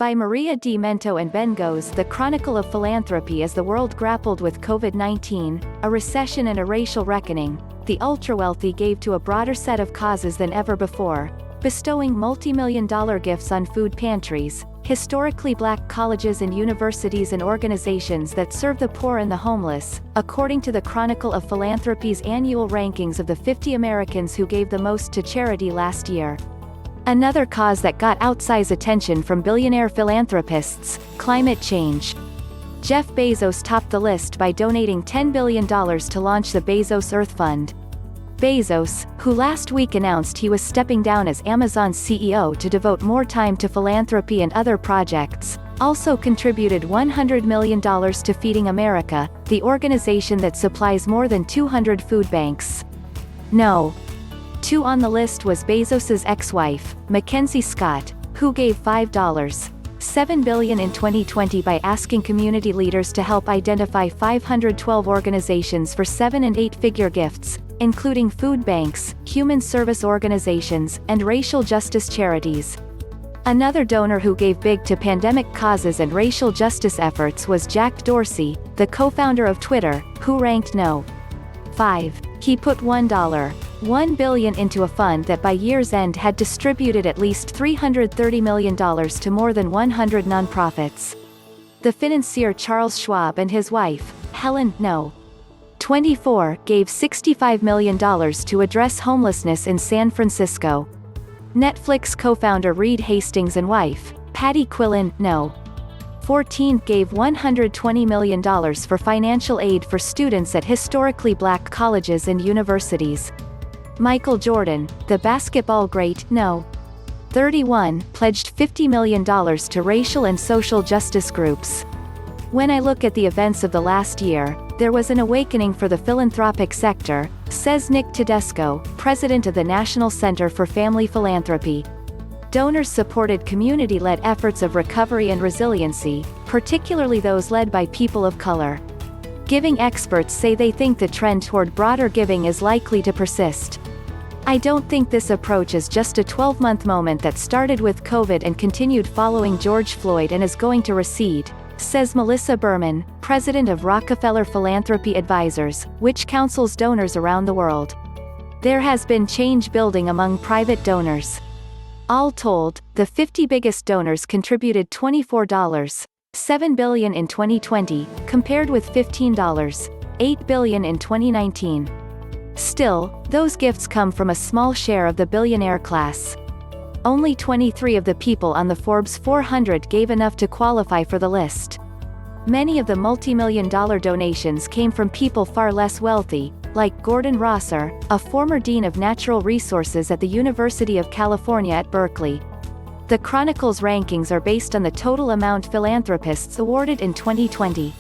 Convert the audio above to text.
By Maria Di Mento and Ben Goes, The Chronicle of Philanthropy as the world grappled with COVID-19, a recession and a racial reckoning, the ultra-wealthy gave to a broader set of causes than ever before, bestowing multi-million-dollar gifts on food pantries, historically black colleges and universities and organizations that serve the poor and the homeless, according to the Chronicle of Philanthropy's annual rankings of the 50 Americans who gave the most to charity last year. Another cause that got outsized attention from billionaire philanthropists, climate change. Jeff Bezos topped the list by donating $10 billion to launch the Bezos Earth Fund. Bezos, who last week announced he was stepping down as Amazon's CEO to devote more time to philanthropy and other projects, also contributed $100 million to Feeding America, the organization that supplies more than 200 food banks. No. 2 on the list was Bezos's ex-wife, Mackenzie Scott, who gave $5.7 billion in 2020 by asking community leaders to help identify 512 organizations for 7- and 8-figure gifts, including food banks, human service organizations, and racial justice charities. Another donor who gave big to pandemic causes and racial justice efforts was Jack Dorsey, the co-founder of Twitter, who ranked no. 5. He put $1 billion into a fund that by year's end had distributed at least $330 million to more than 100 nonprofits. The financier Charles Schwab and his wife, Helen, no. 24, gave $65 million to address homelessness in San Francisco. Netflix co-founder Reed Hastings and wife, Patty Quillen, no. 14, gave $120 million for financial aid for students at historically black colleges and universities. Michael Jordan, the basketball great, no. 31, pledged $50 million to racial and social justice groups. When I look at the events of the last year, there was an awakening for the philanthropic sector, says Nick Tedesco, president of the National Center for Family Philanthropy. Donors supported community-led efforts of recovery and resiliency, particularly those led by people of color. Giving experts say they think the trend toward broader giving is likely to persist. I don't think this approach is just a 12-month moment that started with COVID and continued following George Floyd and is going to recede, says Melissa Berman, president of Rockefeller Philanthropy Advisors, which counsels donors around the world. There has been change building among private donors. All told, the 50 biggest donors contributed $24.7 billion in 2020, compared with $15.8 billion in 2019. Still, those gifts come from a small share of the billionaire class. Only 23 of the people on the Forbes 400 gave enough to qualify for the list. Many of the multi-million-dollar donations came from people far less wealthy, like Gordon Rosser, a former dean of natural resources at the University of California at Berkeley. The Chronicle's rankings are based on the total amount philanthropists awarded in 2020.